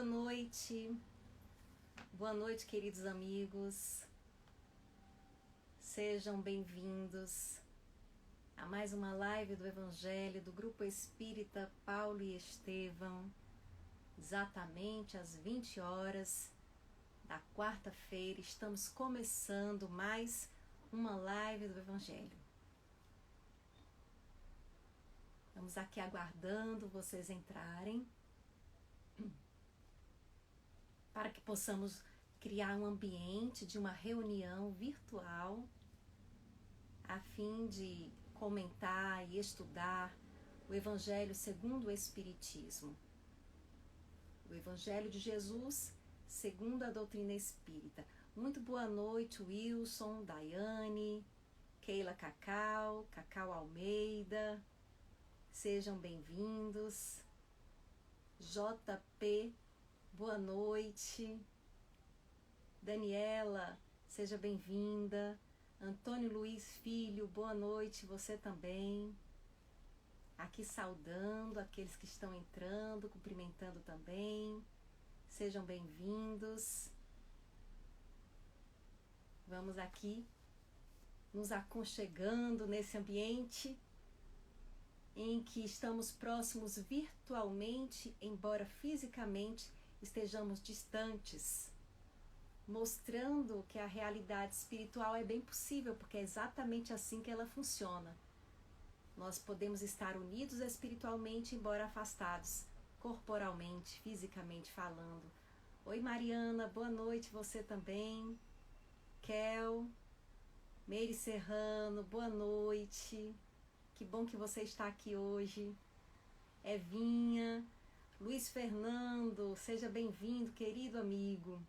boa noite. Boa noite, queridos amigos. Sejam bem-vindos a mais uma live do Evangelho do Grupo Espírita Paulo e Estevão, exatamente às 20 horas da quarta-feira. Estamos começando mais uma live do Evangelho. Estamos aqui aguardando vocês entrarem para que possamos criar um ambiente de uma reunião virtual a fim de comentar e estudar o Evangelho segundo o Espiritismo. O Evangelho de Jesus segundo a doutrina espírita. Muito boa noite, Wilson, Daiane, Keila Cacau Almeida. Sejam bem-vindos. JP, boa noite. Daniela, seja bem-vinda. Antônio Luiz Filho, boa noite, você também. Aqui saudando aqueles que estão entrando, cumprimentando também. Sejam bem-vindos. Vamos aqui nos aconchegando nesse ambiente em que estamos próximos virtualmente, embora fisicamente estejamos distantes, mostrando que a realidade espiritual é bem possível, porque é exatamente assim que ela funciona. Nós podemos estar unidos espiritualmente, embora afastados, corporalmente, fisicamente falando. Oi, Mariana, boa noite, você também. Kel, Meire Serrano, boa noite. Que bom que você está aqui hoje. Evinha, Luiz Fernando, seja bem-vindo, querido amigo.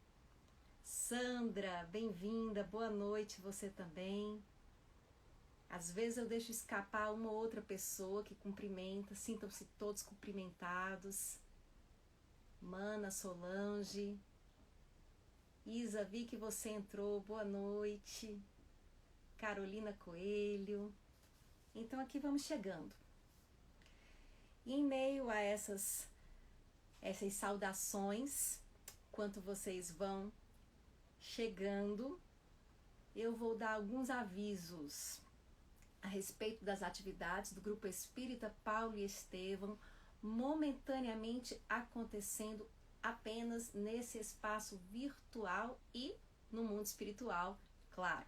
Sandra, bem-vinda, boa noite, você também. Às vezes eu deixo escapar uma ou outra pessoa que cumprimenta, sintam-se todos cumprimentados. Mana, Solange. Isa, vi que você entrou, boa noite. Carolina Coelho. Então aqui vamos chegando. E em meio a essas saudações, enquanto vocês vão chegando, eu vou dar alguns avisos a respeito das atividades do Grupo Espírita Paulo e Estevão, momentaneamente acontecendo apenas nesse espaço virtual e no mundo espiritual, claro.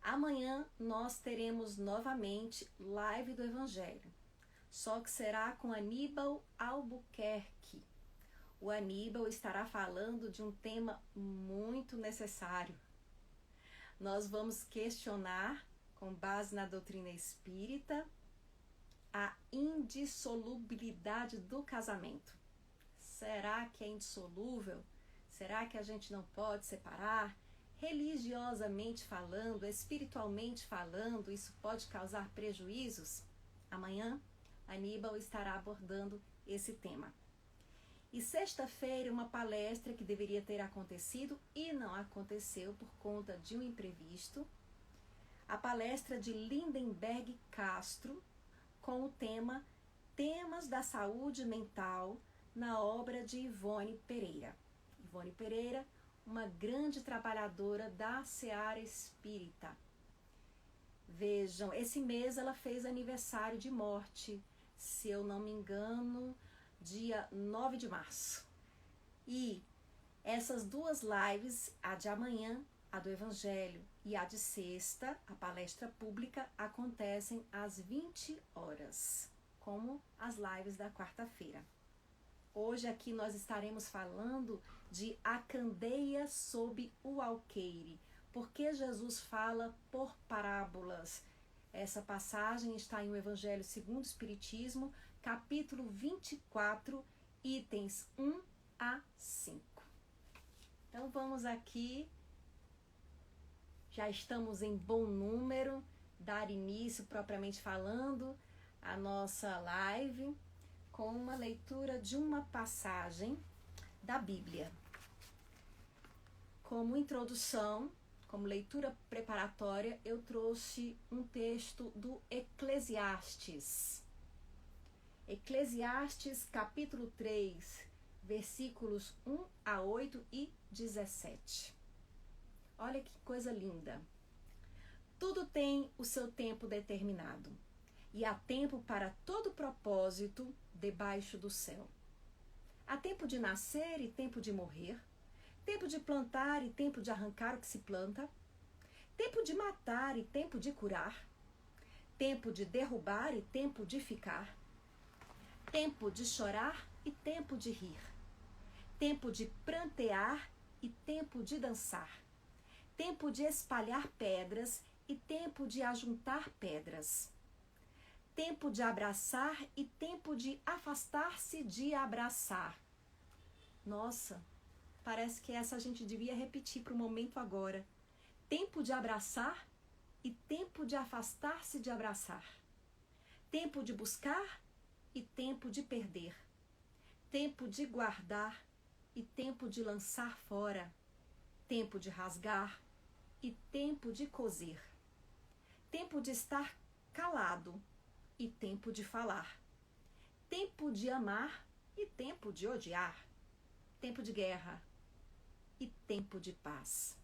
Amanhã nós teremos novamente live do Evangelho, só que será com Aníbal Albuquerque. O Aníbal estará falando de um tema muito necessário. Nós vamos questionar, com base na doutrina espírita, a indissolubilidade do casamento. Será que é indissolúvel? Será que a gente não pode separar? Religiosamente falando, espiritualmente falando, isso pode causar prejuízos? Amanhã, Aníbal estará abordando esse tema. E sexta-feira, uma palestra que deveria ter acontecido e não aconteceu por conta de um imprevisto. A palestra de Lindenberg Castro, com o tema Temas da Saúde Mental, na obra de Ivone Pereira. Ivone Pereira, uma grande trabalhadora da seara espírita. Vejam, esse mês ela fez aniversário de morte, se eu não me engano, dia 9 de março. E essas duas lives, a de amanhã, a do Evangelho, e a de sexta, a palestra pública, acontecem às 20 horas, como as lives da quarta-feira. Hoje aqui nós estaremos falando de A Candeia sob o Alqueire. Porque Jesus fala por parábolas? Essa passagem está em O Evangelho segundo o Espiritismo, capítulo 24, itens 1 a 5. Então vamos aqui, já estamos em bom número, dar início propriamente falando à nossa live, com uma leitura de uma passagem da Bíblia. Como introdução, como leitura preparatória, eu trouxe um texto do Eclesiastes. Eclesiastes, capítulo 3, versículos 1 a 8 e 17. Olha que coisa linda. Tudo tem o seu tempo determinado, e há tempo para todo propósito debaixo do céu. Há tempo de nascer e tempo de morrer, tempo de plantar e tempo de arrancar o que se planta, tempo de matar e tempo de curar, tempo de derrubar e tempo de ficar, tempo de chorar e tempo de rir, tempo de prantear e tempo de dançar, tempo de espalhar pedras e tempo de ajuntar pedras, tempo de abraçar e tempo de afastar-se de abraçar. Nossa, parece que essa a gente devia repetir para o momento agora. Tempo de abraçar e tempo de afastar-se de abraçar. Tempo de buscar e tempo de perder. Tempo de guardar e tempo de lançar fora. Tempo de rasgar e tempo de coser. Tempo de estar calado e tempo de falar. Tempo de amar e tempo de odiar. Tempo de guerra e tempo de paz.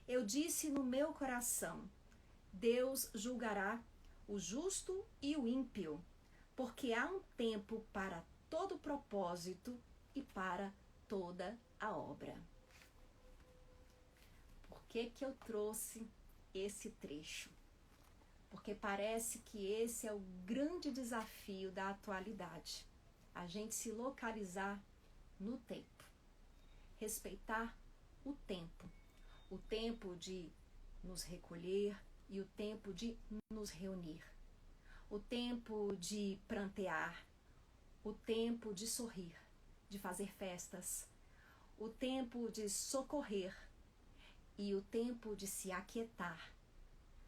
Eu disse no meu coração: Deus julgará o justo e o ímpio, porque há um tempo para todo propósito e para toda a obra. Por que eu trouxe esse trecho? Porque parece que esse é o grande desafio da atualidade. A gente se localizar no tempo. Respeitar o tempo. O tempo de nos recolher e o tempo de nos reunir. O tempo de prantear. O tempo de sorrir, de fazer festas. O tempo de socorrer e o tempo de se aquietar,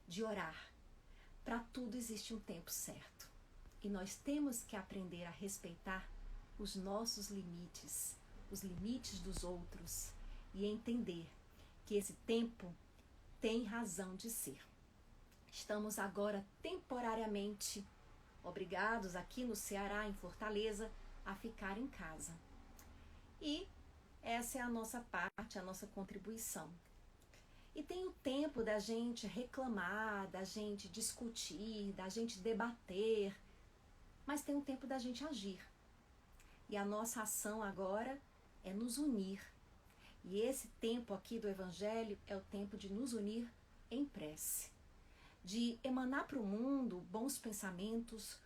de orar. Para tudo existe um tempo certo. E nós temos que aprender a respeitar os nossos limites, os limites dos outros, e entender que esse tempo tem razão de ser. Estamos agora temporariamente obrigados aqui no Ceará, em Fortaleza, a ficar em casa. E essa é a nossa parte, a nossa contribuição. E tem o tempo da gente reclamar, da gente discutir, da gente debater, mas tem o tempo da gente agir. E a nossa ação agora é nos unir. E esse tempo aqui do Evangelho é o tempo de nos unir em prece, de emanar para o mundo bons pensamentos,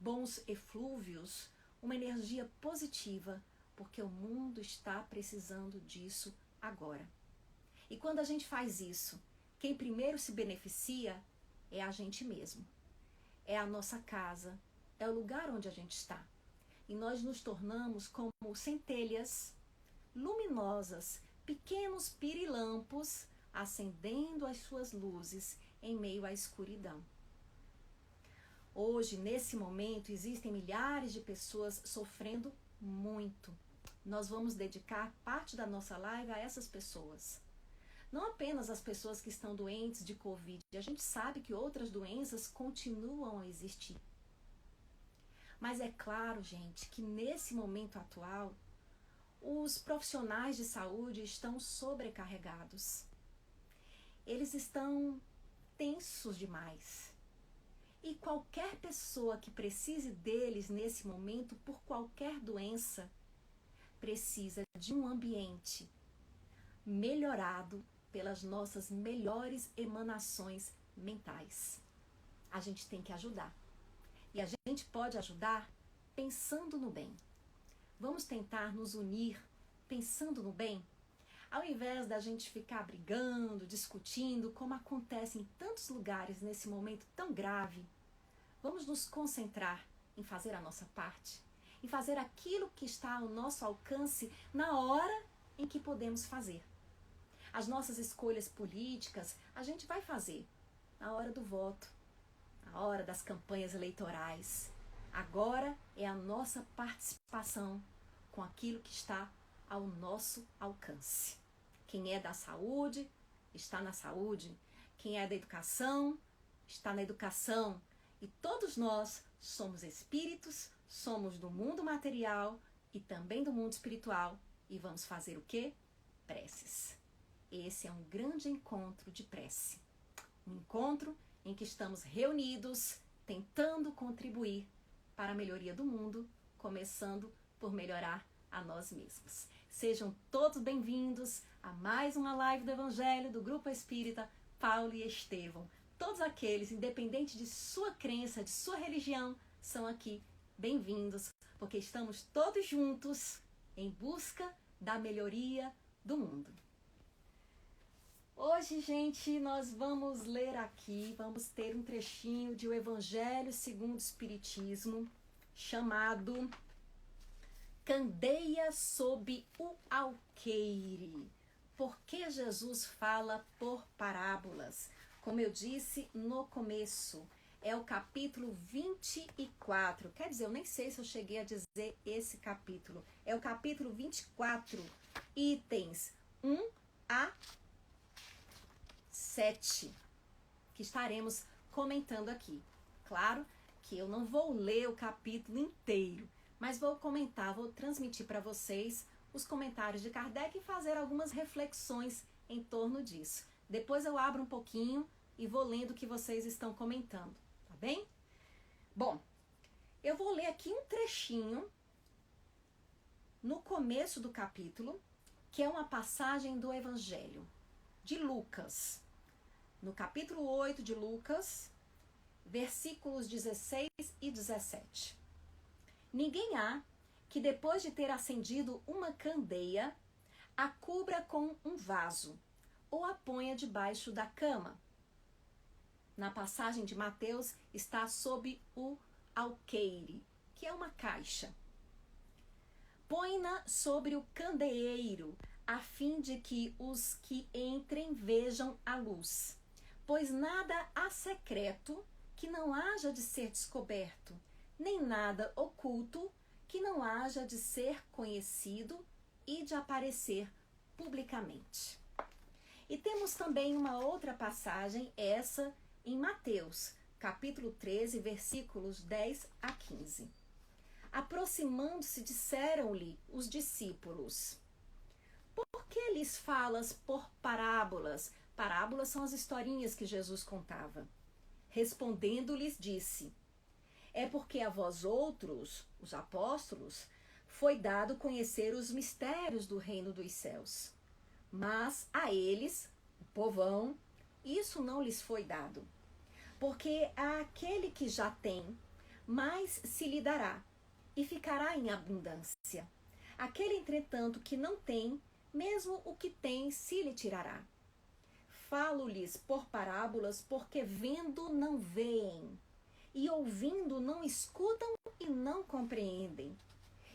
bons eflúvios, uma energia positiva, porque o mundo está precisando disso agora. E quando a gente faz isso, quem primeiro se beneficia é a gente mesmo. É a nossa casa, é o lugar onde a gente está. E nós nos tornamos como centelhas luminosas, pequenos pirilampos, acendendo as suas luzes em meio à escuridão. Hoje, nesse momento, existem milhares de pessoas sofrendo muito. Nós vamos dedicar parte da nossa live a essas pessoas. Não apenas as pessoas que estão doentes de Covid, a gente sabe que outras doenças continuam a existir. Mas é claro, gente, que nesse momento atual, os profissionais de saúde estão sobrecarregados. Eles estão tensos demais. E qualquer pessoa que precise deles nesse momento, por qualquer doença, precisa de um ambiente melhorado pelas nossas melhores emanações mentais. A gente tem que ajudar. E a gente pode ajudar pensando no bem. Vamos tentar nos unir pensando no bem? Ao invés da gente ficar brigando, discutindo, como acontece em tantos lugares nesse momento tão grave, vamos nos concentrar em fazer a nossa parte, em fazer aquilo que está ao nosso alcance na hora em que podemos fazer. As nossas escolhas políticas a gente vai fazer na hora do voto, na hora das campanhas eleitorais. Agora é a nossa participação com aquilo que está ao nosso alcance. Quem é da saúde, está na saúde. Quem é da educação, está na educação. E todos nós somos espíritos, somos do mundo material e também do mundo espiritual. E vamos fazer o quê? Preces. Esse é um grande encontro de prece. Um encontro em que estamos reunidos, tentando contribuir para a melhoria do mundo, começando por melhorar a nós mesmos. Sejam todos bem-vindos a mais uma live do Evangelho do Grupo Espírita Paulo e Estevão. Todos aqueles, independente de sua crença, de sua religião, são aqui bem-vindos, porque estamos todos juntos em busca da melhoria do mundo. Hoje, gente, nós vamos ler aqui, vamos ter um trechinho de O Evangelho segundo o Espiritismo, chamado Candeia sob o alqueire. Por que Jesus fala por parábolas? Como eu disse no começo, é o capítulo 24. Quer dizer, eu nem sei se eu cheguei a dizer esse capítulo. É o capítulo 24, itens 1 a 7, que estaremos comentando aqui. Claro que eu não vou ler o capítulo inteiro, mas vou comentar, vou transmitir para vocês os comentários de Kardec e fazer algumas reflexões em torno disso. Depois eu abro um pouquinho e vou lendo o que vocês estão comentando, tá bem? Bom, eu vou ler aqui um trechinho no começo do capítulo, que é uma passagem do Evangelho de Lucas. No capítulo 8 de Lucas, versículos 16 e 17. Ninguém há que depois de ter acendido uma candeia, a cubra com um vaso ou a ponha debaixo da cama. Na passagem de Mateus está sob o alqueire, que é uma caixa. Põe-na sobre o candeeiro, a fim de que os que entrem vejam a luz. Pois nada há secreto que não haja de ser descoberto, nem nada oculto que não haja de ser conhecido e de aparecer publicamente. E temos também uma outra passagem, essa em Mateus, capítulo 13, versículos 10 a 15. Aproximando-se, disseram-lhe os discípulos: por que lhes falas por parábolas? Parábolas são as historinhas que Jesus contava. Respondendo-lhes, disse: é porque a vós outros, os apóstolos, foi dado conhecer os mistérios do reino dos céus. Mas a eles, o povão, isso não lhes foi dado. Porque àquele que já tem, mais se lhe dará, e ficará em abundância. Aquele, entretanto, que não tem, mesmo o que tem se lhe tirará. Falo-lhes por parábolas, porque vendo não veem, e ouvindo não escutam e não compreendem.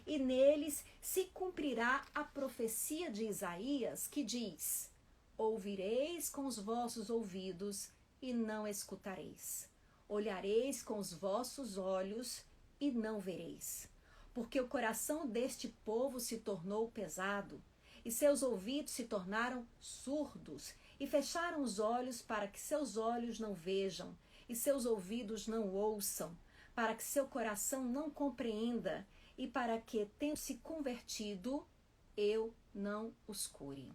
E neles se cumprirá a profecia de Isaías, que diz: ouvireis com os vossos ouvidos e não escutareis. Olhareis com os vossos olhos e não vereis. Porque o coração deste povo se tornou pesado, e seus ouvidos se tornaram surdos, e fecharam os olhos para que seus olhos não vejam, e seus ouvidos não ouçam, para que seu coração não compreenda, e para que, tendo se convertido, eu não os cure.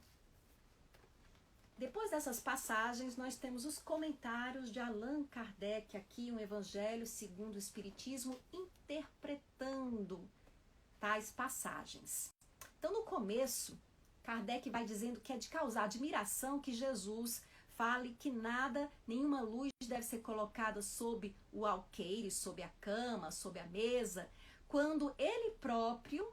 Depois dessas passagens, nós temos os comentários de Allan Kardec, aqui um Evangelho segundo o Espiritismo, interpretando tais passagens. Então, no começo, Kardec vai dizendo que é de causar admiração que Jesus fale que nada, nenhuma luz deve ser colocada sob o alqueire, sob a cama, sob a mesa, quando ele próprio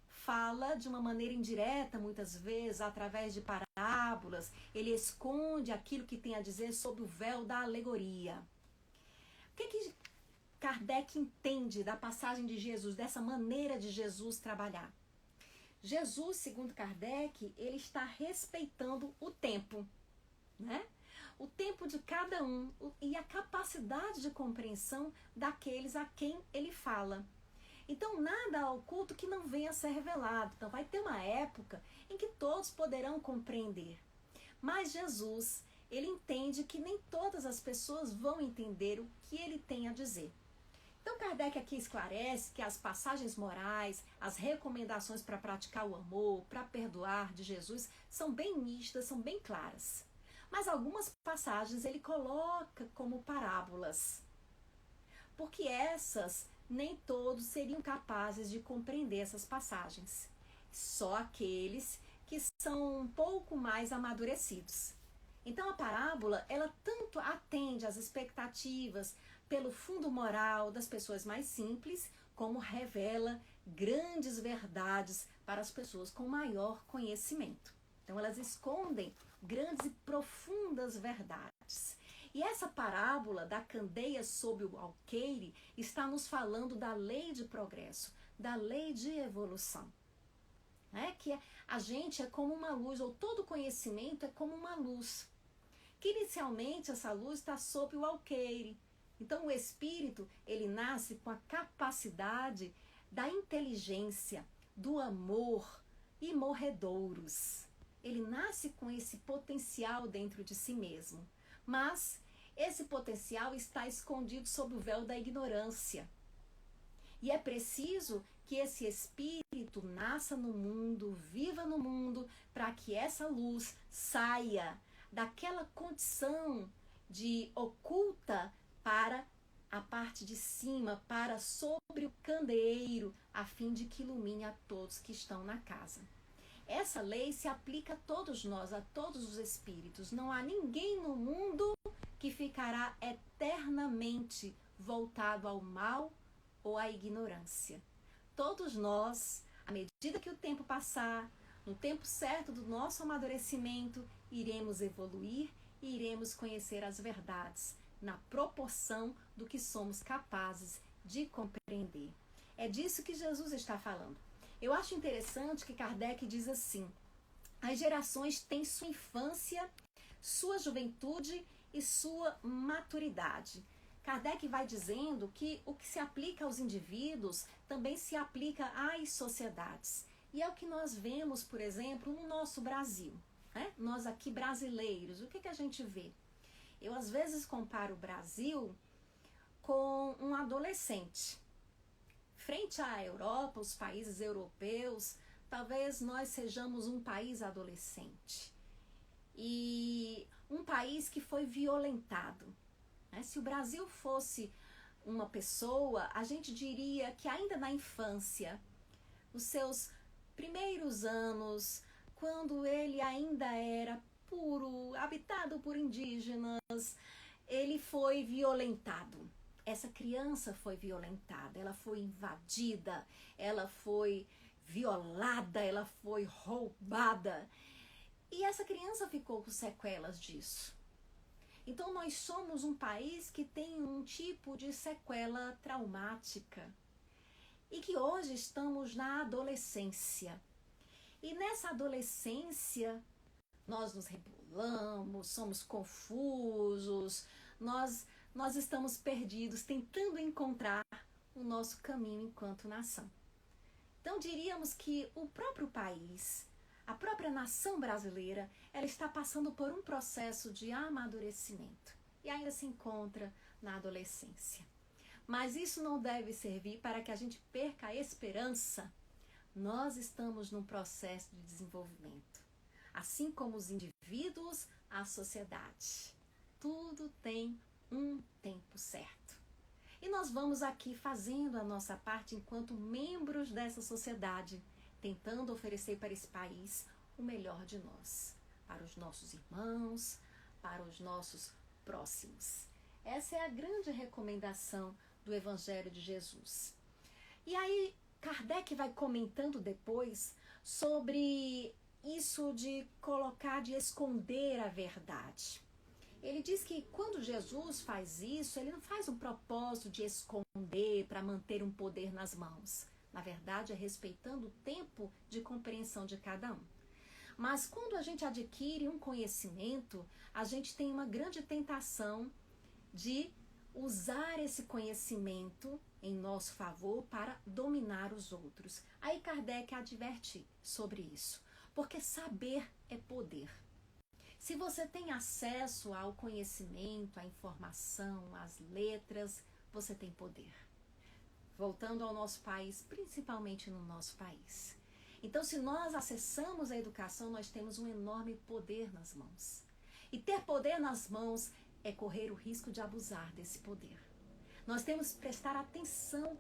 fala de uma maneira indireta, muitas vezes, através de parábolas, ele esconde aquilo que tem a dizer sob o véu da alegoria. O que Kardec entende da passagem de Jesus, dessa maneira de Jesus trabalhar? Jesus, segundo Kardec, ele está respeitando o tempo, né? O tempo de cada um e a capacidade de compreensão daqueles a quem ele fala. Então, nada oculto que não venha a ser revelado. Então, vai ter uma época em que todos poderão compreender. Mas Jesus, ele entende que nem todas as pessoas vão entender o que ele tem a dizer. Então Kardec aqui esclarece que as passagens morais, as recomendações para praticar o amor, para perdoar de Jesus, são bem nítidas, são bem claras. Mas algumas passagens ele coloca como parábolas, porque essas nem todos seriam capazes de compreender essas passagens. Só aqueles que são um pouco mais amadurecidos. Então a parábola, ela tanto atende às expectativas pelo fundo moral das pessoas mais simples, como revela grandes verdades para as pessoas com maior conhecimento. Então elas escondem grandes e profundas verdades. E essa parábola da candeia sob o alqueire está nos falando da lei de progresso, da lei de evolução. Que a gente é como uma luz, ou todo conhecimento é como uma luz. Que inicialmente essa luz está sob o alqueire. Então o espírito, ele nasce com a capacidade da inteligência, do amor e morredouros. Ele nasce com esse potencial dentro de si mesmo. Mas esse potencial está escondido sob o véu da ignorância. E é preciso que esse espírito nasça no mundo, viva no mundo, para que essa luz saia daquela condição de oculta para a parte de cima, para sobre o candeeiro, a fim de que ilumine a todos que estão na casa. Essa lei se aplica a todos nós, a todos os espíritos. Não há ninguém no mundo que ficará eternamente voltado ao mal ou à ignorância. Todos nós, à medida que o tempo passar, no tempo certo do nosso amadurecimento, iremos evoluir e iremos conhecer as verdades na proporção do que somos capazes de compreender. É disso que Jesus está falando. Eu acho interessante que Kardec diz assim: as gerações têm sua infância, sua juventude e sua maturidade. Kardec vai dizendo que o que se aplica aos indivíduos também se aplica às sociedades. E é o que nós vemos, por exemplo, no nosso Brasil. Nós aqui brasileiros, o que a gente vê? Eu às vezes comparo o Brasil com um adolescente. Frente à Europa, os países europeus, talvez nós sejamos um país adolescente. E um país que foi violentado. Se o Brasil fosse uma pessoa, a gente diria que ainda na infância, os seus primeiros anos, quando ele ainda era puro, habitado por indígenas, ele foi violentado. Essa criança foi violentada, ela foi invadida, ela foi violada, ela foi roubada. E essa criança ficou com sequelas disso. Então nós somos um país que tem um tipo de sequela traumática e que hoje estamos na adolescência. E nessa adolescência nós nos rebolamos, somos confusos, nós estamos perdidos, tentando encontrar o nosso caminho enquanto nação. Então diríamos que o próprio país, a própria nação brasileira, ela está passando por um processo de amadurecimento e ainda se encontra na adolescência. Mas isso não deve servir para que a gente perca a esperança. Nós estamos num processo de desenvolvimento. Assim como os indivíduos, a sociedade. Tudo tem um tempo certo. E nós vamos aqui fazendo a nossa parte enquanto membros dessa sociedade, tentando oferecer para esse país o melhor de nós, para os nossos irmãos, para os nossos próximos. Essa é a grande recomendação do Evangelho de Jesus. E aí, Kardec vai comentando depois sobre isso de colocar, de esconder a verdade. Ele diz que quando Jesus faz isso, ele não faz um propósito de esconder para manter um poder nas mãos. Na verdade, é respeitando o tempo de compreensão de cada um. Mas quando a gente adquire um conhecimento, a gente tem uma grande tentação de usar esse conhecimento em nosso favor para dominar os outros. Aí Kardec adverte sobre isso, porque saber é poder. Se você tem acesso ao conhecimento, à informação, às letras, você tem poder. voltando ao nosso país, principalmente no nosso país. Então, se nós acessamos a educação, nós temos um enorme poder nas mãos. E ter poder nas mãos é correr o risco de abusar desse poder. Nós temos que prestar atenção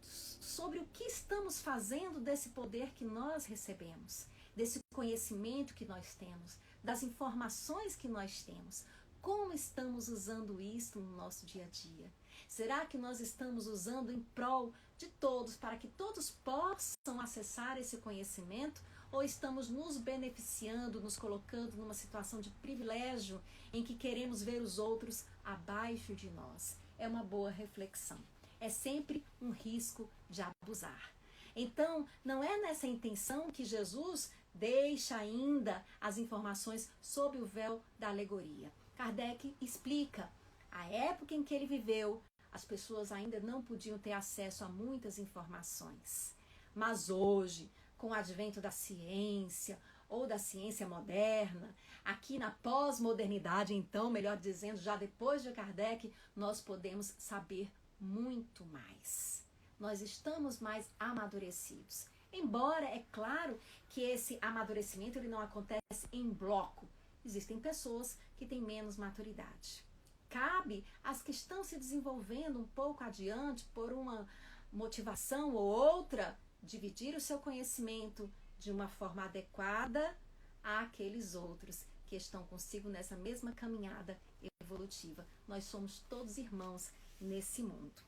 sobre o que estamos fazendo desse poder que nós recebemos, desse conhecimento que nós temos, das informações que nós temos. Como estamos usando isso no nosso dia a dia? Será que nós estamos usando em prol de todos, para que todos possam acessar esse conhecimento? Ou estamos nos beneficiando, nos colocando numa situação de privilégio em que queremos ver os outros abaixo de nós? É uma boa reflexão. É sempre um risco de abusar. Então, não é nessa intenção que Jesus deixa ainda as informações sob o véu da alegoria. Kardec explica, a época em que ele viveu, as pessoas ainda não podiam ter acesso a muitas informações. Mas hoje, com o advento da ciência ou da ciência moderna, aqui na pós-modernidade, então, melhor dizendo, já depois de Kardec, nós podemos saber muito mais. Nós estamos mais amadurecidos. Embora, é claro, que esse amadurecimento ele não acontece em bloco. Existem pessoas que têm menos maturidade. Cabe às que estão se desenvolvendo um pouco adiante por uma motivação ou outra, dividir o seu conhecimento de uma forma adequada àqueles outros que estão consigo nessa mesma caminhada evolutiva. Nós somos todos irmãos nesse mundo.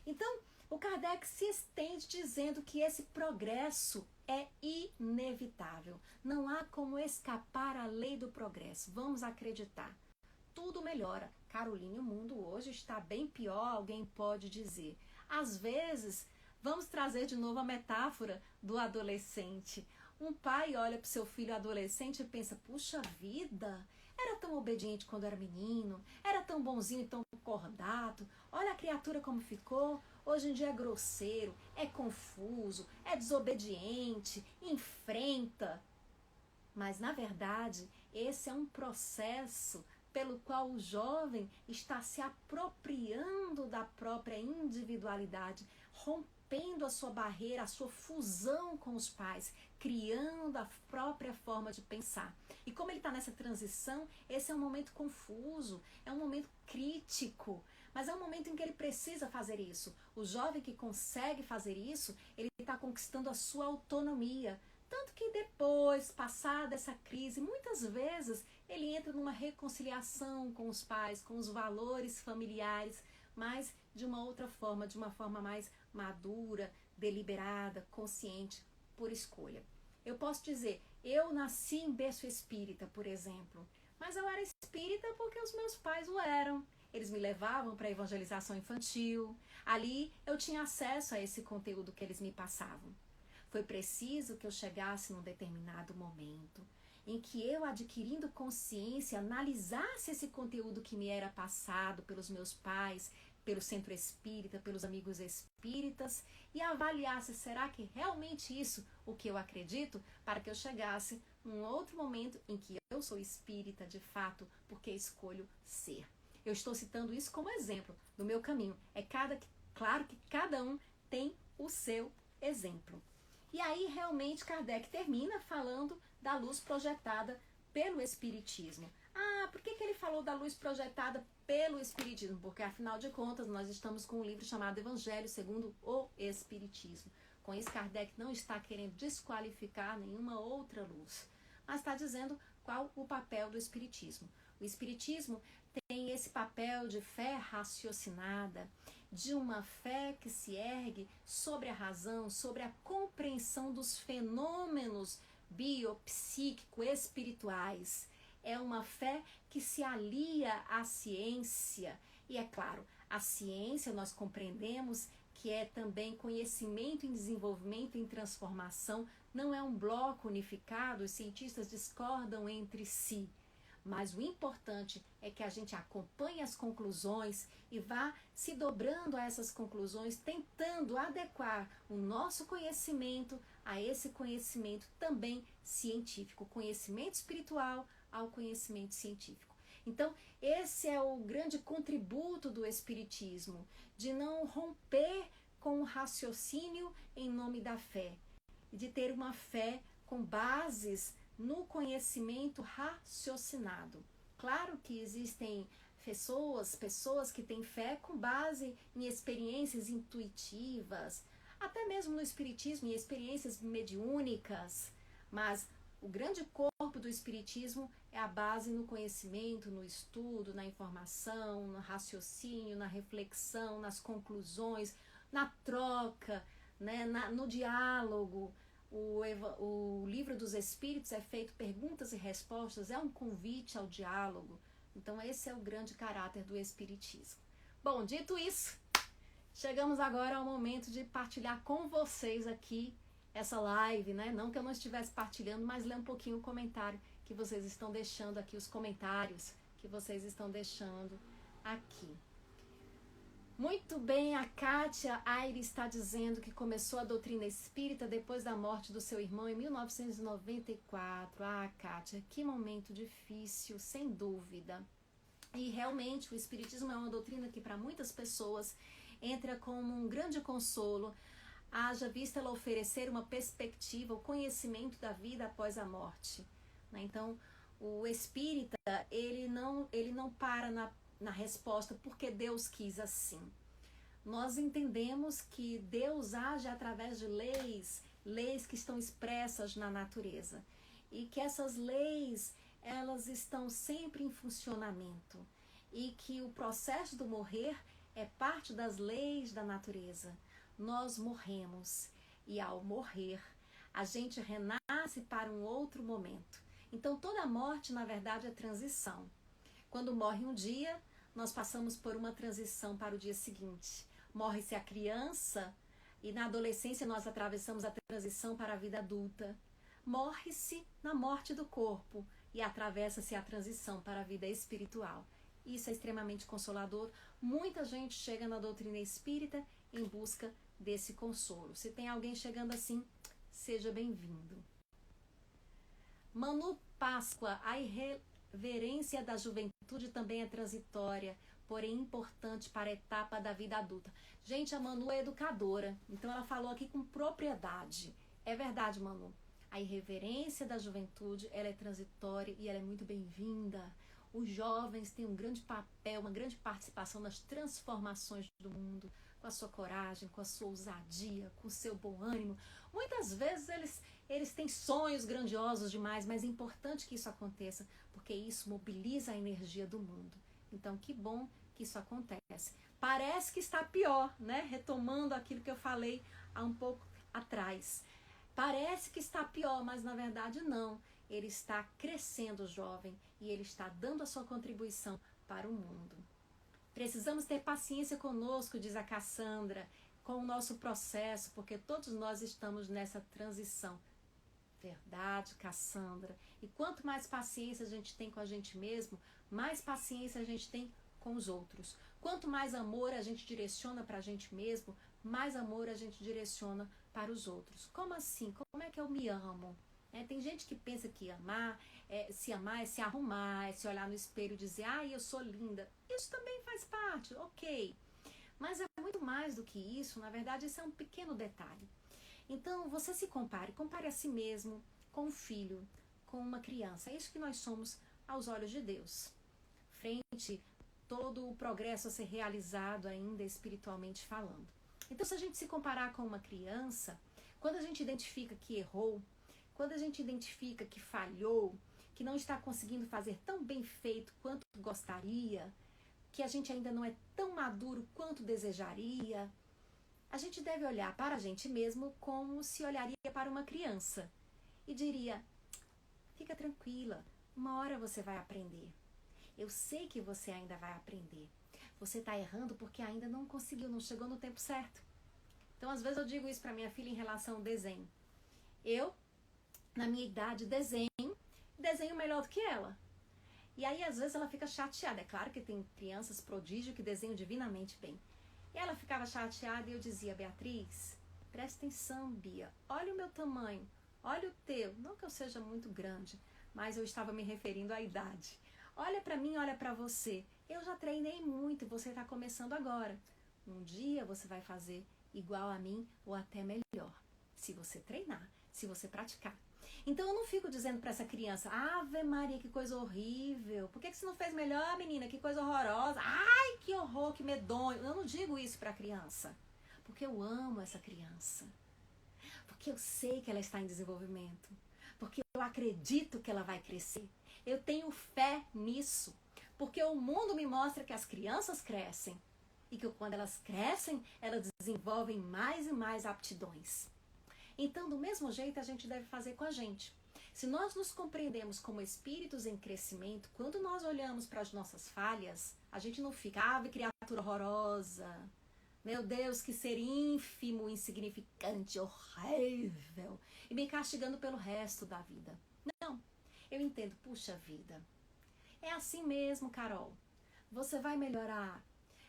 Então, o Kardec se estende dizendo que esse progresso é inevitável. Não há como escapar à lei do progresso. Vamos acreditar. Tudo melhora. Caroline, o mundo hoje está bem pior, alguém pode dizer. Às vezes, vamos trazer de novo a metáfora do adolescente. Um pai olha para o seu filho adolescente e pensa, puxa vida, era tão obediente quando era menino, era tão bonzinho e tão cordato, olha a criatura como ficou, hoje em dia é grosseiro, é confuso, é desobediente, enfrenta. Mas, na verdade, esse é um processo pelo qual o jovem está se apropriando da própria individualidade, rompendo a sua barreira, a sua fusão com os pais, criando a própria forma de pensar. E como ele está nessa transição, esse é um momento confuso, é um momento crítico, mas é um momento em que ele precisa fazer isso. O jovem que consegue fazer isso, ele está conquistando a sua autonomia. Tanto que depois, passada essa crise, muitas vezes ele entra numa reconciliação com os pais, com os valores familiares, mas de uma outra forma, de uma forma mais madura, deliberada, consciente, por escolha. Eu posso dizer, eu nasci em berço espírita, por exemplo, mas eu era espírita porque os meus pais o eram. Eles me levavam para a evangelização infantil. Ali eu tinha acesso a esse conteúdo que eles me passavam. Foi preciso que eu chegasse num determinado momento em que eu, adquirindo consciência, analisasse esse conteúdo que me era passado pelos meus pais, pelo centro espírita, pelos amigos espíritas, e avaliasse, será que realmente isso o que eu acredito, para que eu chegasse num outro momento em que eu sou espírita de fato, porque escolho ser. Eu estou citando isso como exemplo do meu caminho. Claro que cada um tem o seu exemplo. E aí, realmente, Kardec termina falando da luz projetada pelo Espiritismo. Ah, por que ele falou da luz projetada pelo Espiritismo? Porque, afinal de contas, nós estamos com um livro chamado Evangelho segundo o Espiritismo. Com isso, Kardec não está querendo desqualificar nenhuma outra luz, mas está dizendo qual o papel do Espiritismo. O Espiritismo tem esse papel de fé raciocinada, de uma fé que se ergue sobre a razão, sobre a compreensão dos fenômenos biopsíquico-espirituais. É uma fé que se alia à ciência. E é claro, a ciência nós compreendemos que é também conhecimento em desenvolvimento, em transformação, não é um bloco unificado, os cientistas discordam entre si. Mas o importante é que a gente acompanhe as conclusões e vá se dobrando a essas conclusões, tentando adequar o nosso conhecimento a esse conhecimento também científico, conhecimento espiritual ao conhecimento científico. Então, esse é o grande contributo do Espiritismo, de não romper com o raciocínio em nome da fé, de ter uma fé com bases no conhecimento raciocinado. Claro que existem pessoas que têm fé com base em experiências intuitivas, até mesmo no espiritismo, em experiências mediúnicas, mas o grande corpo do espiritismo é a base no conhecimento, no estudo, na informação, no raciocínio, na reflexão, nas conclusões, na troca, né, no diálogo. O livro dos Espíritos é feito perguntas e respostas, é um convite ao diálogo. Então esse é o grande caráter do Espiritismo. Bom, dito isso, chegamos agora ao momento de partilhar com vocês aqui essa live, né? Não que eu não estivesse partilhando, mas ler um pouquinho o comentário que vocês estão deixando aqui, os comentários que vocês estão deixando aqui. Muito bem, a Kátia Aire está dizendo que começou a doutrina espírita depois da morte do seu irmão em 1994. Ah, Kátia, que momento difícil, sem dúvida. E realmente o espiritismo é uma doutrina que para muitas pessoas entra como um grande consolo, haja vista ela oferecer uma perspectiva, o conhecimento da vida após a morte. Então, o espírita, ele não para na resposta porque Deus quis assim. Nós entendemos que Deus age através de leis que estão expressas na natureza. E que essas leis, elas estão sempre em funcionamento. E que o processo do morrer é parte das leis da natureza. Nós morremos e ao morrer a gente renasce para um outro momento. Então toda morte na verdade é transição. Quando morre um dia, nós passamos por uma transição para o dia seguinte. Morre-se a criança e na adolescência nós atravessamos a transição para a vida adulta. Morre-se na morte do corpo e atravessa-se a transição para a vida espiritual. Isso é extremamente consolador. Muita gente chega na doutrina espírita em busca desse consolo. Se tem alguém chegando assim, seja bem-vindo. Manu Páscoa, a irreverência da juventude também é transitória, porém importante para a etapa da vida adulta. Gente, a Manu é educadora, então ela falou aqui com propriedade. É verdade, Manu. A irreverência da juventude, ela é transitória e ela é muito bem-vinda. Os jovens têm um grande papel, uma grande participação nas transformações do mundo, com a sua coragem, com a sua ousadia, com o seu bom ânimo. Muitas vezes eles têm sonhos grandiosos demais, mas é importante que isso aconteça, porque isso mobiliza a energia do mundo. Então, que bom que isso acontece. Parece que está pior, né? Retomando aquilo que eu falei há um pouco atrás. Parece que está pior, mas na verdade não. Ele está crescendo, jovem, e ele está dando a sua contribuição para o mundo. Precisamos ter paciência conosco, diz a Cassandra, com o nosso processo, porque todos nós estamos nessa transição. Verdade, Cassandra. E quanto mais paciência a gente tem com a gente mesmo, mais paciência a gente tem com os outros. Quanto mais amor a gente direciona para a gente mesmo, mais amor a gente direciona para os outros. Como assim? Como é que eu me amo? Tem gente que pensa que amar é se arrumar, é se olhar no espelho e dizer, eu sou linda. Isso também faz parte, ok. Mas é muito mais do que isso, na verdade, esse é um pequeno detalhe. Então, você se compare a si mesmo com um filho, com uma criança. É isso que nós somos aos olhos de Deus. Frente todo o progresso a ser realizado ainda espiritualmente falando. Então, se a gente se comparar com uma criança, quando a gente identifica que errou, quando a gente identifica que falhou, que não está conseguindo fazer tão bem feito quanto gostaria, que a gente ainda não é tão maduro quanto desejaria, a gente deve olhar para a gente mesmo como se olharia para uma criança e diria, fica tranquila, uma hora você vai aprender. Eu sei que você ainda vai aprender. Você está errando porque ainda não conseguiu, não chegou no tempo certo. Então, às vezes eu digo isso para minha filha em relação ao desenho. Eu, na minha idade, desenho melhor do que ela. E aí, às vezes, ela fica chateada. É claro que tem crianças prodígio que desenham divinamente bem. E ela ficava chateada e eu dizia, Beatriz, presta atenção, Bia. Olha o meu tamanho, olha o teu. Não que eu seja muito grande, mas eu estava me referindo à idade. Olha para mim, olha para você. Eu já treinei muito e você está começando agora. Um dia você vai fazer igual a mim ou até melhor, se você treinar, se você praticar. Então eu não fico dizendo para essa criança, Ave Maria, que coisa horrível, por que você não fez melhor, menina, que coisa horrorosa, ai, que horror, que medonho. Eu não digo isso para a criança, porque eu amo essa criança, porque eu sei que ela está em desenvolvimento, porque eu acredito que ela vai crescer, eu tenho fé nisso, porque o mundo me mostra que as crianças crescem e que quando elas crescem, elas desenvolvem mais e mais aptidões. Então, do mesmo jeito, a gente deve fazer com a gente. Se nós nos compreendemos como espíritos em crescimento, quando nós olhamos para as nossas falhas, a gente não fica, ave criatura horrorosa, meu Deus, que ser ínfimo, insignificante, horrível, e me castigando pelo resto da vida. Não, eu entendo, puxa vida, é assim mesmo, Carol. Você vai melhorar.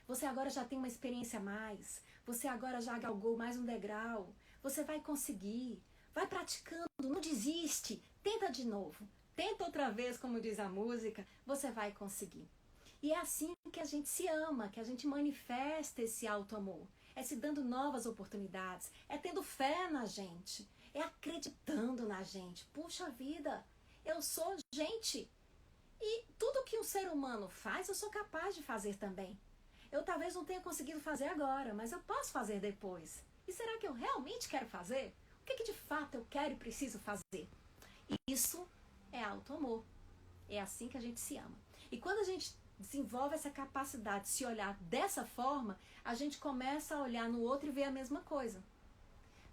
Você agora já tem uma experiência a mais. Você agora já galgou mais um degrau. Você vai conseguir. Vai praticando, não desiste. Tenta de novo. Tenta outra vez, como diz a música. Você vai conseguir. E é assim que a gente se ama, que a gente manifesta esse auto-amor. É se dando novas oportunidades. É tendo fé na gente. É acreditando na gente. Puxa vida, eu sou gente. E tudo que um ser humano faz, eu sou capaz de fazer também. Eu talvez não tenha conseguido fazer agora, mas eu posso fazer depois. E será que eu realmente quero fazer? O que de fato eu quero e preciso fazer? Isso é auto-amor. É assim que a gente se ama. E quando a gente desenvolve essa capacidade de se olhar dessa forma, a gente começa a olhar no outro e ver a mesma coisa.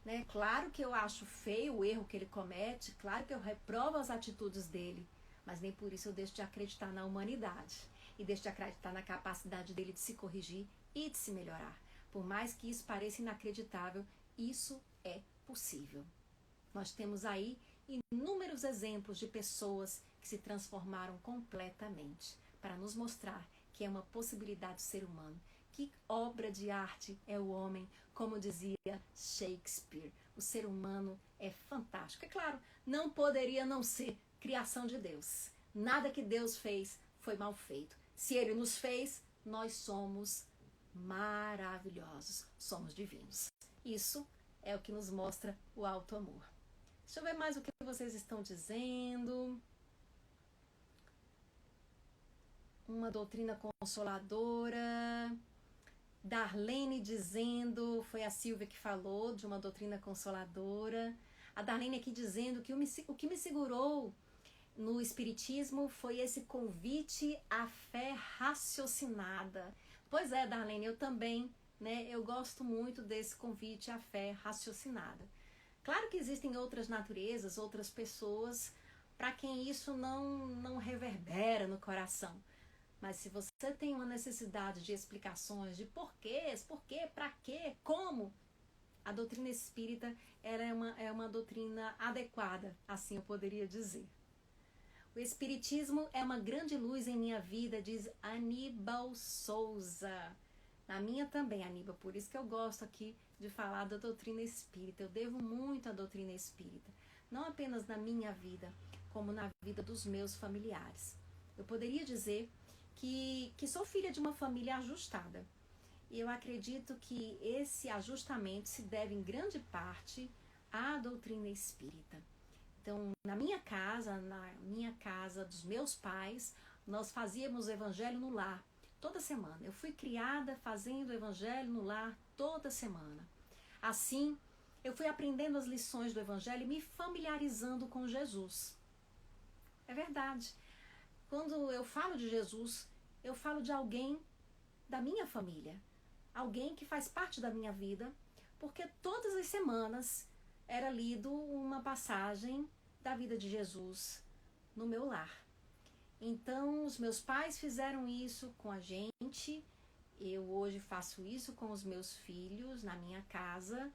Né? Claro que eu acho feio o erro que ele comete, claro que eu reprovo as atitudes dele, mas nem por isso eu deixo de acreditar na humanidade e deixo de acreditar na capacidade dele de se corrigir e de se melhorar. Por mais que isso pareça inacreditável, isso é possível. Nós temos aí inúmeros exemplos de pessoas que se transformaram completamente para nos mostrar que é uma possibilidade do ser humano. Que obra de arte é o homem, como dizia Shakespeare. O ser humano é fantástico. É claro, não poderia não ser criação de Deus. Nada que Deus fez foi mal feito. Se Ele nos fez, nós somos maravilhosos, somos divinos. Isso é o que nos mostra o auto-amor. Deixa eu ver mais o que vocês estão dizendo. Uma doutrina consoladora. Darlene dizendo, foi a Silvia que falou de uma doutrina consoladora. A Darlene aqui dizendo que o que me segurou no Espiritismo foi esse convite à fé raciocinada. Pois é, Darlene, eu também, né? Eu gosto muito desse convite à fé raciocinada. Claro que existem outras naturezas, outras pessoas para quem isso não reverbera no coração. Mas se você tem uma necessidade de explicações de porquês, por quê, para quê, como, a doutrina espírita ela é uma doutrina adequada, assim eu poderia dizer. O Espiritismo é uma grande luz em minha vida, diz Aníbal Souza. Na minha também, Aníbal, por isso que eu gosto aqui de falar da doutrina espírita. Eu devo muito à doutrina espírita, não apenas na minha vida, como na vida dos meus familiares. Eu poderia dizer que sou filha de uma família ajustada. E eu acredito que esse ajustamento se deve em grande parte à doutrina espírita. Então, na minha casa dos meus pais, nós fazíamos o evangelho no lar toda semana. Eu fui criada fazendo o evangelho no lar toda semana. Assim, eu fui aprendendo as lições do evangelho e me familiarizando com Jesus. É verdade. Quando eu falo de Jesus, eu falo de alguém da minha família, alguém que faz parte da minha vida, porque todas as semanas era lido uma passagem da vida de Jesus no meu lar. Então, os meus pais fizeram isso com a gente, eu hoje faço isso com os meus filhos na minha casa,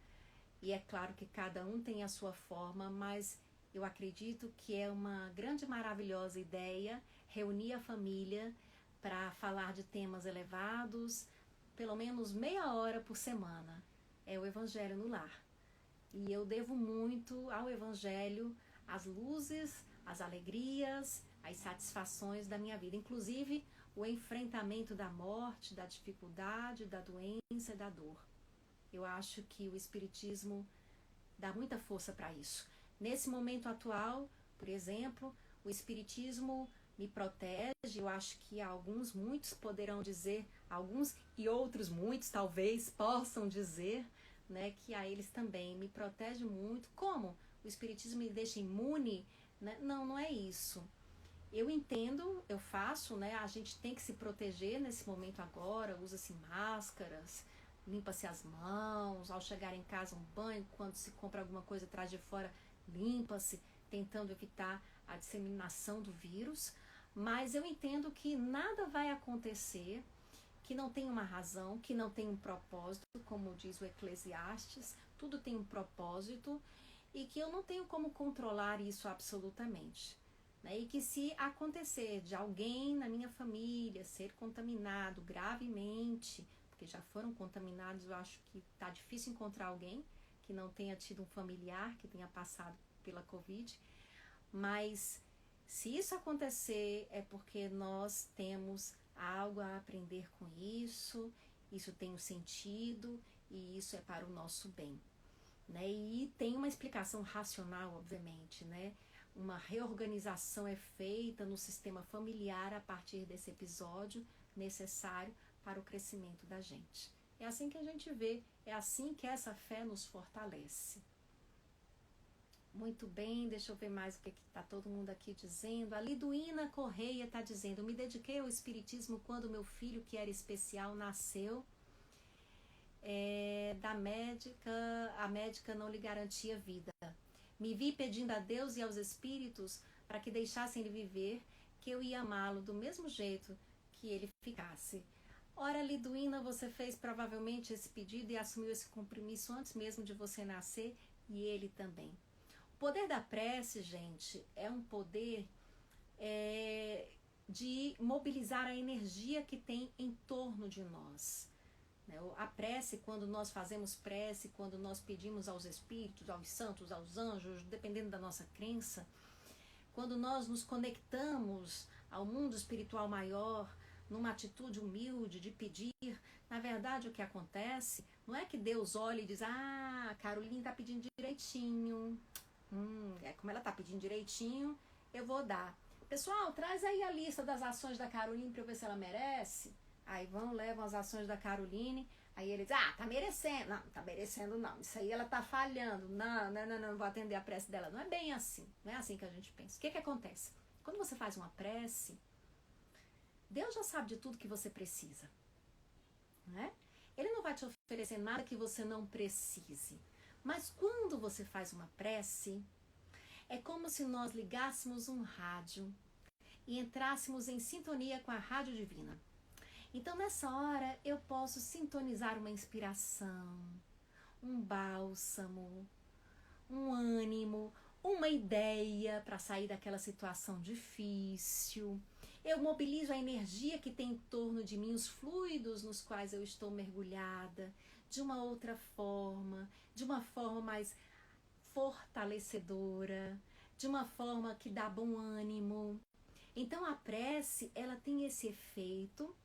e é claro que cada um tem a sua forma, mas eu acredito que é uma grande, maravilhosa ideia reunir a família para falar de temas elevados, pelo menos meia hora por semana. É o Evangelho no lar. E eu devo muito ao Evangelho as luzes, as alegrias, as satisfações da minha vida. Inclusive, o enfrentamento da morte, da dificuldade, da doença e da dor. Eu acho que o Espiritismo dá muita força para isso. Nesse momento atual, por exemplo, o Espiritismo me protege. Eu acho que muitos poderão dizer, alguns e outros muitos talvez possam dizer, né, que a eles também me protege muito. Como? O Espiritismo me deixa imune? Né? Não, não é isso. Eu entendo, eu faço, né? A gente tem que se proteger nesse momento agora, usa-se máscaras, limpa-se as mãos, ao chegar em casa um banho, quando se compra alguma coisa atrás de fora, limpa-se, tentando evitar a disseminação do vírus. Mas eu entendo que nada vai acontecer que não tem uma razão, que não tem um propósito, como diz o Eclesiastes, tudo tem um propósito e que eu não tenho como controlar isso absolutamente. Né? E que se acontecer de alguém na minha família ser contaminado gravemente, porque já foram contaminados, eu acho que está difícil encontrar alguém que não tenha tido um familiar que tenha passado pela Covid, mas se isso acontecer é porque nós temos algo a aprender com isso, isso tem um sentido e isso é para o nosso bem. Né? E tem uma explicação racional, obviamente, né? Uma reorganização é feita no sistema familiar a partir desse episódio necessário para o crescimento da gente. É assim que a gente vê, é assim que essa fé nos fortalece. Muito bem, deixa eu ver mais o que está todo mundo aqui dizendo. A Liduína Correia está dizendo: me dediquei ao espiritismo quando meu filho, que era especial, nasceu. A médica não lhe garantia vida. Me vi pedindo a Deus e aos espíritos para que deixassem ele viver, que eu ia amá-lo do mesmo jeito que ele ficasse. Ora, Liduína, você fez provavelmente esse pedido e assumiu esse compromisso antes mesmo de você nascer, e ele também. O poder da prece, gente, é um poder de mobilizar a energia que tem em torno de nós. A prece, quando nós fazemos prece, quando nós pedimos aos espíritos, aos santos, aos anjos, dependendo da nossa crença, quando nós nos conectamos ao mundo espiritual maior, numa atitude humilde de pedir, na verdade o que acontece não é que Deus olha e diz: ah, a Caroline está pedindo direitinho, como ela está pedindo direitinho, eu vou dar. Pessoal, traz aí a lista das ações da Caroline para eu ver se ela merece. Aí levam as ações da Caroline, aí ele diz: ah, tá merecendo. Não, tá merecendo não, isso aí ela tá falhando. Não vou atender a prece dela. Não é bem assim, não é assim que a gente pensa. O que acontece? Quando você faz uma prece, Deus já sabe de tudo que você precisa, né? Ele não vai te oferecer nada que você não precise. Mas quando você faz uma prece, é como se nós ligássemos um rádio e entrássemos em sintonia com a rádio divina. Então, nessa hora, eu posso sintonizar uma inspiração, um bálsamo, um ânimo, uma ideia para sair daquela situação difícil. Eu mobilizo a energia que tem em torno de mim, os fluidos nos quais eu estou mergulhada, de uma outra forma, de uma forma mais fortalecedora, de uma forma que dá bom ânimo. Então, a prece, ela tem esse efeito.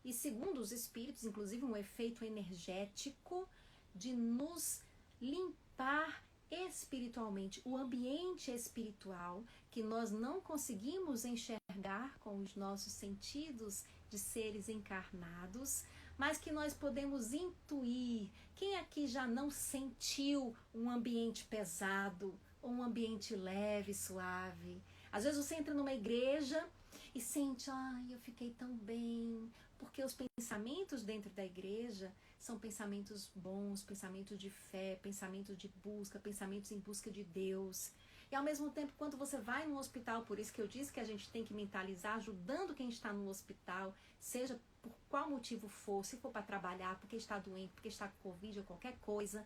E segundo os espíritos, inclusive um efeito energético de nos limpar espiritualmente. O ambiente espiritual que nós não conseguimos enxergar com os nossos sentidos de seres encarnados, mas que nós podemos intuir. Quem aqui já não sentiu um ambiente pesado, ou um ambiente leve, suave? Às vezes você entra numa igreja e sente: ai, eu fiquei tão bem, porque os pensamentos dentro da igreja são pensamentos bons, pensamentos de fé, pensamentos de busca, pensamentos em busca de Deus. E ao mesmo tempo, quando você vai no hospital, por isso que eu disse que a gente tem que mentalizar, ajudando quem está no hospital, seja por qual motivo for, se for para trabalhar, porque está doente, porque está com Covid ou qualquer coisa.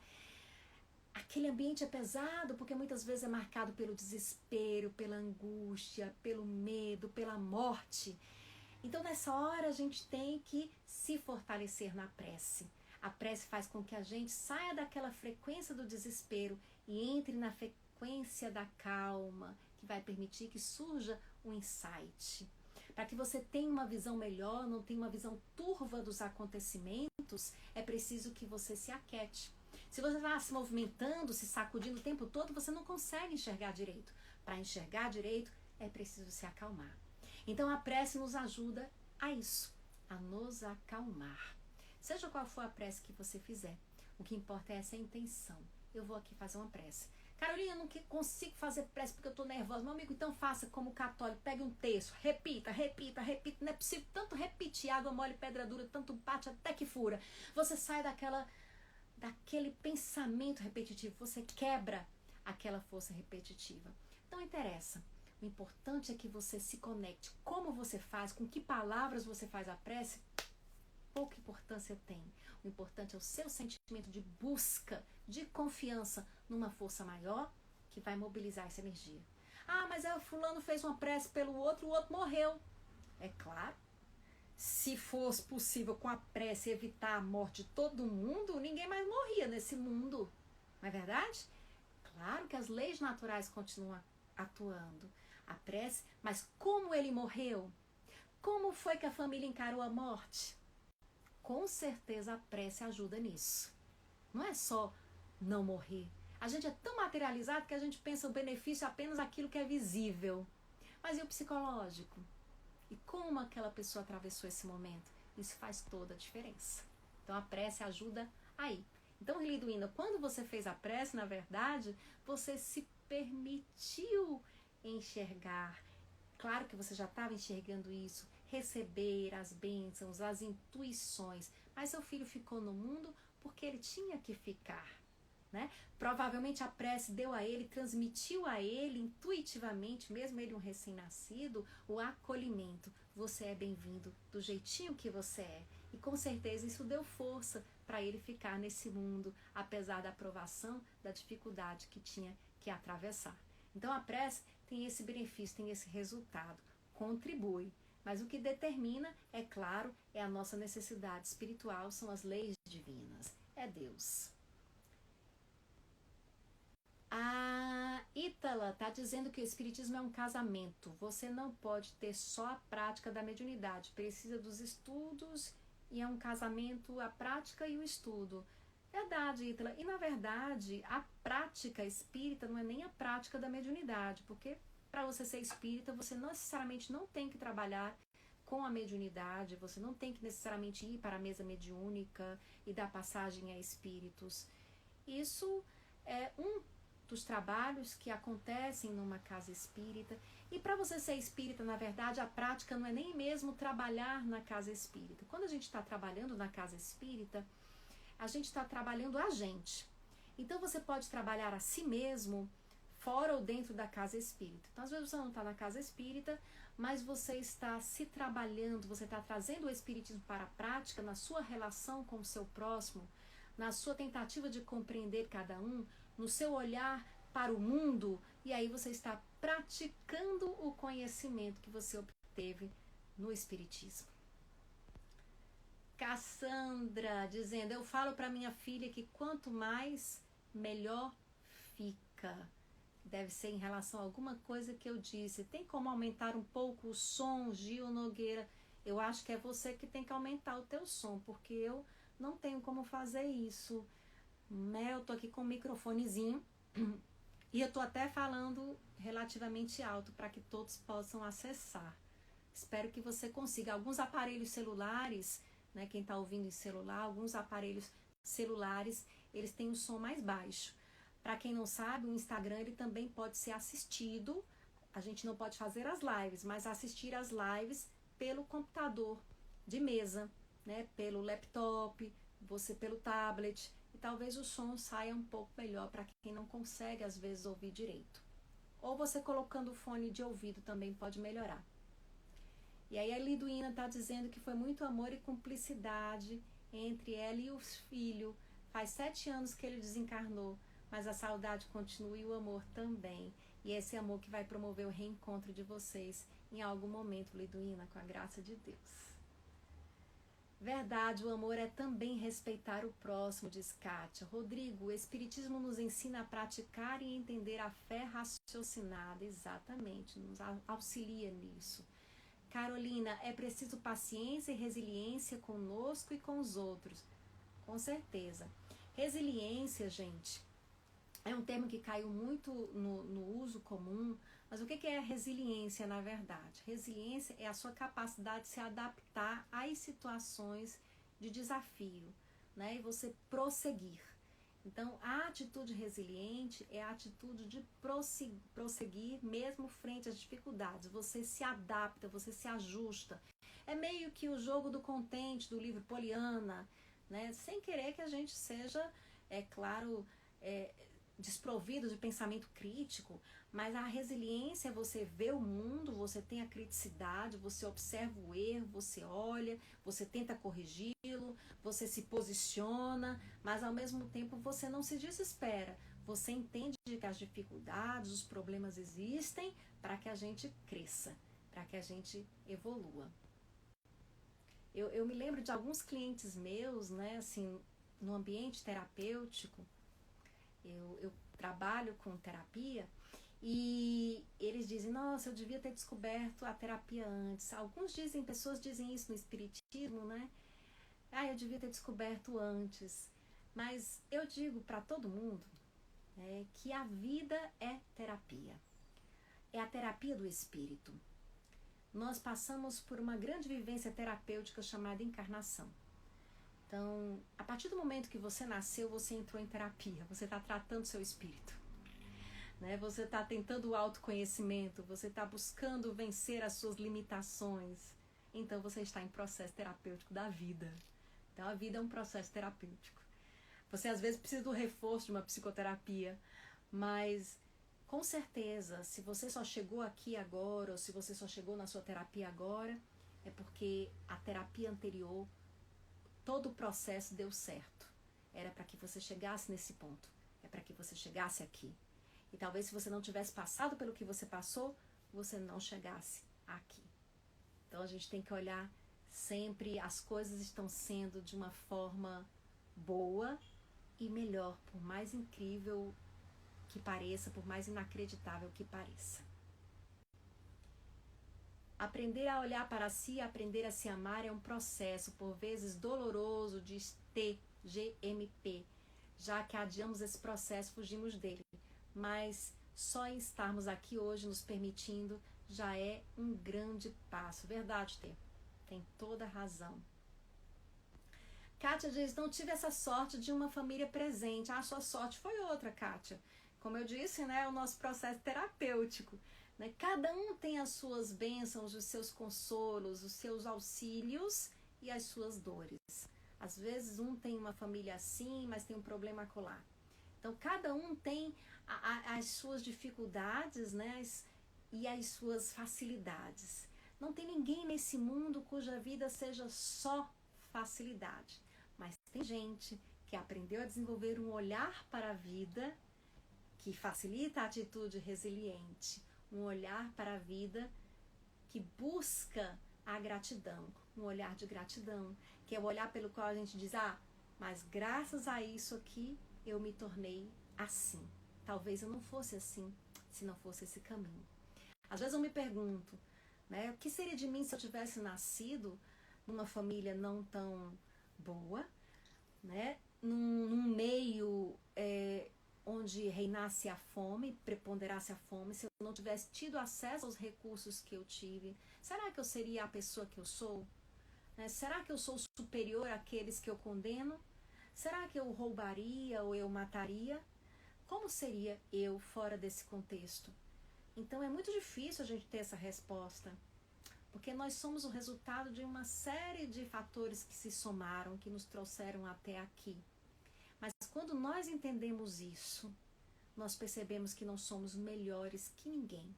Aquele ambiente é pesado porque muitas vezes é marcado pelo desespero, pela angústia, pelo medo, pela morte. Então, nessa hora, a gente tem que se fortalecer na prece. A prece faz com que a gente saia daquela frequência do desespero e entre na frequência da calma, que vai permitir que surja um insight. Para que você tenha uma visão melhor, não tenha uma visão turva dos acontecimentos, é preciso que você se aquete. Se você está se movimentando, se sacudindo o tempo todo, você não consegue enxergar direito. Para enxergar direito, é preciso se acalmar. Então a prece nos ajuda a isso, a nos acalmar. Seja qual for a prece que você fizer, o que importa é essa intenção. Eu vou aqui fazer uma prece. Carolina, eu não consigo fazer prece porque eu estou nervosa. Meu amigo, então faça como católico, pegue um texto, repita. Não é possível tanto repetir, água mole, pedra dura, tanto bate até que fura. Você sai daquele pensamento repetitivo, você quebra aquela força repetitiva. Não interessa. O importante é que você se conecte. Como você faz, com que palavras você faz a prece, pouca importância tem. O importante é o seu sentimento de busca, de confiança numa força maior que vai mobilizar essa energia. Ah, mas fulano fez uma prece pelo outro, o outro morreu. É claro, se fosse possível com a prece evitar a morte de todo mundo, ninguém mais morria nesse mundo. Não é verdade? Claro que as leis naturais continuam atuando. A prece, mas como ele morreu? Como foi que a família encarou a morte? Com certeza a prece ajuda nisso. Não é só não morrer. A gente é tão materializado que a gente pensa o benefício apenas aquilo que é visível. Mas e o psicológico? E como aquela pessoa atravessou esse momento? Isso faz toda a diferença. Então a prece ajuda aí. Então, Liduína, quando você fez a prece, na verdade, você se permitiu enxergar. Claro que você já estava enxergando isso, receber as bênçãos, as intuições, mas seu filho ficou no mundo porque ele tinha que ficar, né? Provavelmente a prece deu a ele, transmitiu a ele intuitivamente, mesmo ele um recém-nascido, o acolhimento. Você é bem-vindo do jeitinho que você é. E com certeza isso deu força para ele ficar nesse mundo, apesar da provação, da dificuldade que tinha que atravessar. Então a prece tem esse benefício, tem esse resultado, contribui. Mas o que determina, é claro, é a nossa necessidade espiritual, são as leis divinas, é Deus. A Ítala está dizendo que o espiritismo é um casamento. Você não pode ter só a prática da mediunidade, precisa dos estudos e é um casamento, a prática e o estudo. Verdade, Ítala. E na verdade, a prática espírita não é nem a prática da mediunidade, porque para você ser espírita, você necessariamente não tem que trabalhar com a mediunidade, você não tem que necessariamente ir para a mesa mediúnica e dar passagem a espíritos. Isso é um dos trabalhos que acontecem numa casa espírita. E para você ser espírita, na verdade, a prática não é nem mesmo trabalhar na casa espírita. Quando a gente está trabalhando na casa espírita, a gente está trabalhando a gente. Então você pode trabalhar a si mesmo fora ou dentro da casa espírita. Então, às vezes você não está na casa espírita, mas você está se trabalhando, você está trazendo o espiritismo para a prática na sua relação com o seu próximo, na sua tentativa de compreender cada um, no seu olhar para o mundo, e aí você está praticando o conhecimento que você obteve no espiritismo. Cassandra dizendo, eu falo para minha filha que quanto mais, melhor fica. Deve ser em relação a alguma coisa que eu disse. Tem como aumentar um pouco o som, Gil Nogueira? Eu acho que é você que tem que aumentar o teu som, porque eu não tenho como fazer isso. Eu tô aqui com o microfonezinho e eu tô até falando relativamente alto para que todos possam acessar. Espero que você consiga. Alguns aparelhos celulares, né, quem está ouvindo em celular, alguns aparelhos celulares, eles têm um som mais baixo. Para quem não sabe, o Instagram ele também pode ser assistido. A gente não pode fazer as lives, mas assistir as lives pelo computador de mesa, né, pelo laptop, você pelo tablet. E talvez o som saia um pouco melhor para quem não consegue, às vezes, ouvir direito. Ou você colocando o fone de ouvido também pode melhorar. E aí a Liduína está dizendo que foi muito amor e cumplicidade entre ela e o filho. Faz 7 anos que ele desencarnou, mas a saudade continua e o amor também. E esse amor que vai promover o reencontro de vocês em algum momento, Liduína, com a graça de Deus. Verdade, o amor é também respeitar o próximo, diz Kátia. Rodrigo, o Espiritismo nos ensina a praticar e entender a fé raciocinada. Exatamente, nos auxilia nisso. Carolina, é preciso paciência e resiliência conosco e com os outros. Com certeza. Resiliência, gente, é um termo que caiu muito no uso comum, mas o que é resiliência na verdade? Resiliência é a sua capacidade de se adaptar às situações de desafio, né? E você prosseguir. Então, a atitude resiliente é a atitude de prosseguir mesmo frente às dificuldades. Você se adapta, você se ajusta. É meio que o jogo do contente do livro Poliana, né? Sem querer que a gente seja, é claro, desprovido de pensamento crítico, mas a resiliência é você ver o mundo, você tem a criticidade, você observa o erro, você olha, você tenta corrigi-lo, você se posiciona, mas ao mesmo tempo você não se desespera. Você entende que as dificuldades, os problemas existem para que a gente cresça, para que a gente evolua. Eu me lembro de alguns clientes meus, né, assim, no ambiente terapêutico. Eu trabalho com terapia e eles dizem, nossa, eu devia ter descoberto a terapia antes. Pessoas dizem isso no espiritismo, né? Eu devia ter descoberto antes. Mas eu digo para todo mundo, né, que a vida é terapia. É a terapia do espírito. Nós passamos por uma grande vivência terapêutica chamada encarnação. Então, a partir do momento que você nasceu, você entrou em terapia, você está tratando seu espírito, né? Você está tentando o autoconhecimento, você está buscando vencer as suas limitações. Então, você está em processo terapêutico da vida. Então, a vida é um processo terapêutico. Você, às vezes, precisa do reforço de uma psicoterapia, mas, com certeza, se você só chegou aqui agora, ou se você só chegou na sua terapia agora, é porque a terapia anterior, todo o processo deu certo. Era para que você chegasse nesse ponto. É para que você chegasse aqui. E talvez se você não tivesse passado pelo que você passou, você não chegasse aqui. Então a gente tem que olhar sempre, as coisas estão sendo de uma forma boa e melhor, por mais incrível que pareça, por mais inacreditável que pareça. Aprender a olhar para si, aprender a se amar é um processo, por vezes doloroso, diz TGMP. Já que adiamos esse processo, fugimos dele. Mas só em estarmos aqui hoje, nos permitindo, já é um grande passo. Verdade, Tê? Tem toda razão. Kátia diz, não tive essa sorte de uma família presente. A sua sorte foi outra, Kátia. Como eu disse, né, o nosso processo terapêutico. Né? Cada um tem as suas bênçãos, os seus consolos, os seus auxílios e as suas dores. Às vezes um tem uma família assim, mas tem um problema acolá. Então cada um tem as suas dificuldades, né, e as suas facilidades. Não tem ninguém nesse mundo cuja vida seja só facilidade. Mas tem gente que aprendeu a desenvolver um olhar para a vida que facilita a atitude resiliente. Um olhar para a vida que busca a gratidão, um olhar de gratidão, que é o olhar pelo qual a gente diz, mas graças a isso aqui eu me tornei assim. Talvez eu não fosse assim se não fosse esse caminho. Às vezes eu me pergunto, né, o que seria de mim se eu tivesse nascido numa família não tão boa, né, num meio onde reinasse a fome, preponderasse a fome, se eu não tivesse tido acesso aos recursos que eu tive, será que eu seria a pessoa que eu sou? Será que eu sou superior àqueles que eu condeno? Será que eu roubaria ou eu mataria? Como seria eu fora desse contexto? Então é muito difícil a gente ter essa resposta, porque nós somos o resultado de uma série de fatores que se somaram, que nos trouxeram até aqui. Mas quando nós entendemos isso, nós percebemos que não somos melhores que ninguém.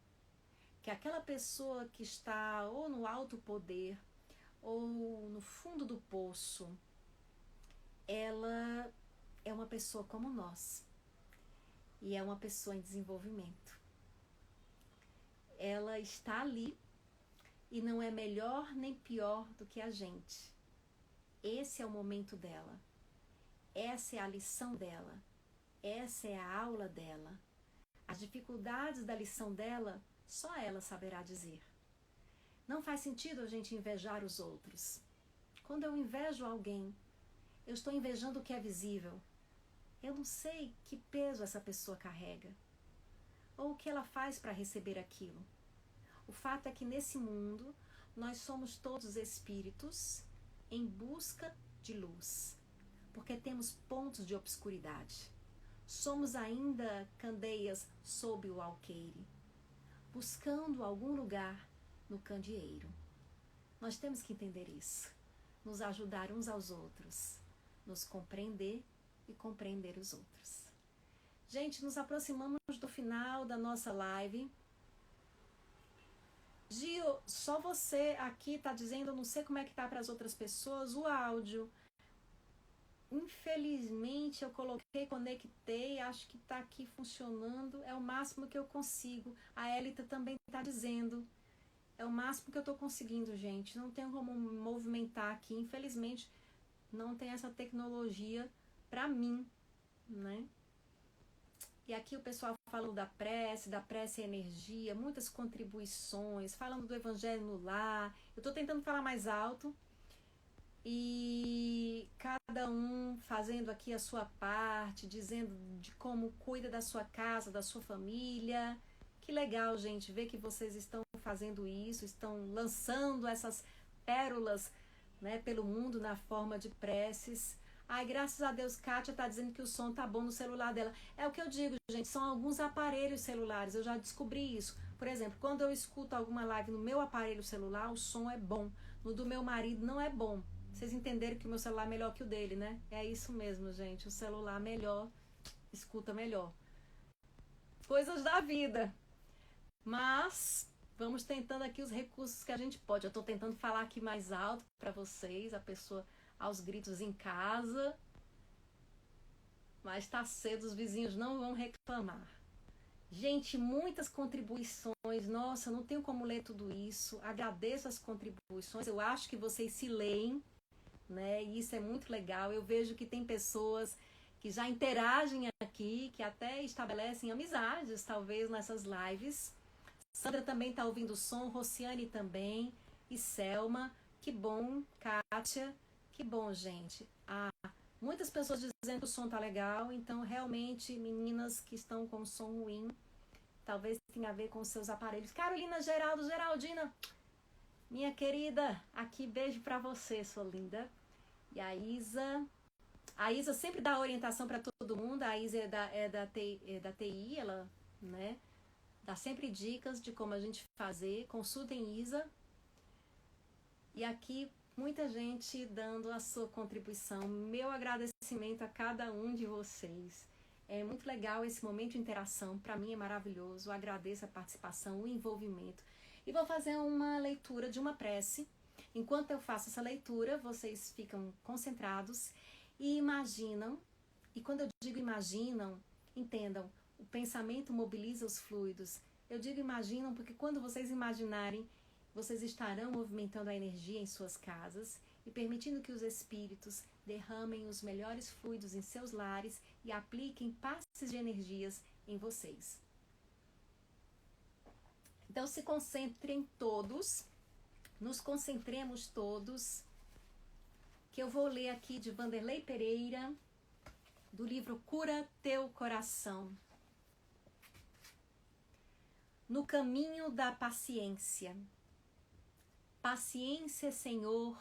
Que aquela pessoa que está ou no alto poder ou no fundo do poço, ela é uma pessoa como nós. E é uma pessoa em desenvolvimento. Ela está ali e não é melhor nem pior do que a gente. Esse é o momento dela. Essa é a lição dela. Essa é a aula dela. As dificuldades da lição dela, só ela saberá dizer. Não faz sentido a gente invejar os outros. Quando eu invejo alguém, Eu estou invejando o que é visível. Eu não sei que peso essa pessoa carrega, ou o que ela faz para receber aquilo. O fato é que nesse mundo, nós somos todos espíritos em busca de luz, porque temos pontos de obscuridade. Somos ainda candeias sob o alqueire, buscando algum lugar no candeeiro. Nós temos que entender isso, nos ajudar uns aos outros, nos compreender e compreender os outros. Gente, nos aproximamos do final da nossa live. Gio, só você aqui está dizendo, eu não sei como é que está para as outras pessoas, o áudio. Infelizmente eu coloquei, conectei, acho que está aqui funcionando, é o máximo que eu consigo. A Elita também está dizendo, é o máximo que eu estou conseguindo, gente. Não tenho como movimentar aqui, infelizmente não tem essa tecnologia para mim, né? E aqui o pessoal falando da prece e energia, muitas contribuições, falando do evangelho no lar. Eu estou tentando falar mais alto e cada um fazendo aqui a sua parte, dizendo de como cuida da sua casa, da sua família. Que legal, gente, ver que vocês estão fazendo isso, estão lançando essas pérolas, né, pelo mundo na forma de preces. Ai, graças a Deus, Kátia está dizendo que o som tá bom no celular dela. É o que eu digo, gente, são alguns aparelhos celulares, eu já descobri isso. Por exemplo, quando eu escuto alguma live no meu aparelho celular, o som é bom. No do meu marido não é bom. Vocês entenderam que o meu celular é melhor que o dele, né? É isso mesmo, gente, o celular melhor, escuta melhor. Coisas da vida. Mas vamos tentando aqui os recursos que a gente pode. Eu estou tentando falar aqui mais alto para vocês, a pessoa aos gritos em casa, mas está cedo, os vizinhos não vão reclamar. Gente, muitas contribuições, nossa, não tenho como ler tudo isso, agradeço as contribuições, eu acho que vocês se leem, né, e isso é muito legal. Eu vejo que tem pessoas que já interagem aqui, que até estabelecem amizades, talvez, nessas lives. Sandra também está ouvindo o som, Rociane também, e Selma, que bom, Kátia. Que bom, gente. Muitas pessoas dizendo que o som tá legal, então realmente meninas que estão com som ruim, talvez tenha a ver com seus aparelhos. Carolina, Geraldo, Geraldina, minha querida, aqui beijo pra você, sua linda. E a Isa sempre dá orientação para todo mundo. A Isa é da TI, ela, né, dá sempre dicas de como a gente fazer. Consultem Isa. E aqui muita gente dando a sua contribuição. Meu agradecimento a cada um de vocês. É muito legal esse momento de interação. Para mim é maravilhoso. Eu agradeço a participação, o envolvimento. E vou fazer uma leitura de uma prece. Enquanto eu faço essa leitura, vocês ficam concentrados e imaginam. E quando eu digo imaginam, entendam, o pensamento mobiliza os fluidos. Eu digo imaginam porque quando vocês imaginarem, vocês estarão movimentando a energia em suas casas e permitindo que os espíritos derramem os melhores fluidos em seus lares e apliquem passes de energias em vocês. Então se concentrem todos, nos concentremos todos, que eu vou ler aqui de Vanderlei Pereira, do livro Cura Teu Coração. No caminho da paciência. Paciência, Senhor,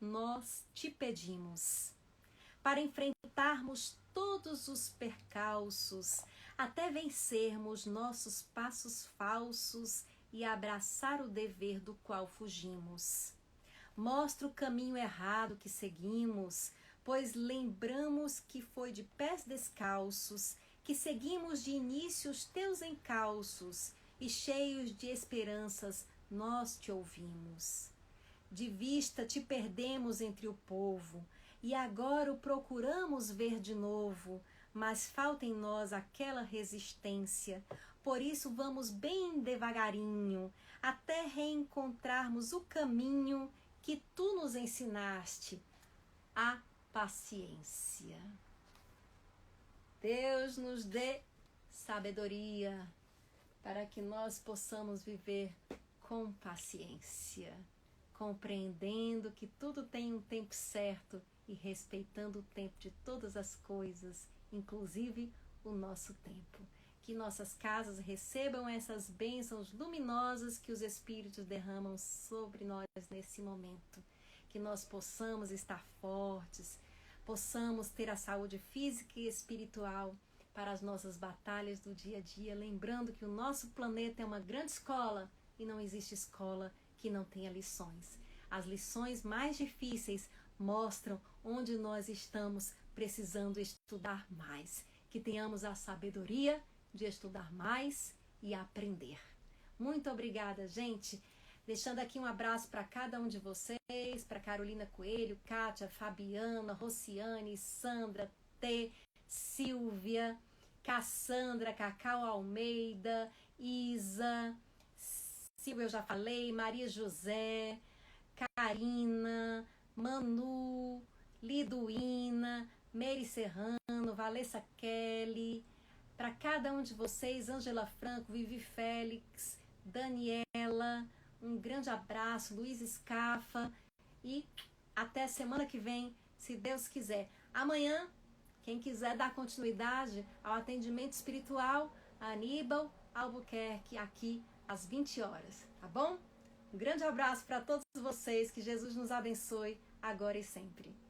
nós te pedimos, para enfrentarmos todos os percalços, até vencermos nossos passos falsos e abraçar o dever do qual fugimos. Mostra o caminho errado que seguimos, pois lembramos que foi de pés descalços que seguimos de início os teus encalços e cheios de esperanças nós te ouvimos. De vista te perdemos entre o povo, e agora o procuramos ver de novo, mas falta em nós aquela resistência. Por isso vamos bem devagarinho, até reencontrarmos o caminho que tu nos ensinaste, a paciência. Deus nos dê sabedoria para que nós possamos viver com paciência, compreendendo que tudo tem um tempo certo e respeitando o tempo de todas as coisas, inclusive o nosso tempo. Que nossas casas recebam essas bênçãos luminosas que os Espíritos derramam sobre nós nesse momento. Que nós possamos estar fortes, possamos ter a saúde física e espiritual para as nossas batalhas do dia a dia, lembrando que o nosso planeta é uma grande escola e não existe escola que não tenha lições. As lições mais difíceis mostram onde nós estamos precisando estudar mais. Que tenhamos a sabedoria de estudar mais e aprender. Muito obrigada, gente. Deixando aqui um abraço para cada um de vocês, para Carolina Coelho, Kátia, Fabiana, Rociane, Sandra, T, Silvia, Cassandra, Cacau Almeida, Isa, Silvia eu já falei, Maria José, Karina, Manu, Liduína, Meire Serrano, Valessa Kelly, para cada um de vocês, Ângela Franco, Vivi Félix, Daniela, um grande abraço, Luiz Escafa e até semana que vem, se Deus quiser. Amanhã, quem quiser dar continuidade ao atendimento espiritual, Aníbal Albuquerque, aqui às 20 horas, tá bom? Um grande abraço para todos vocês, que Jesus nos abençoe agora e sempre.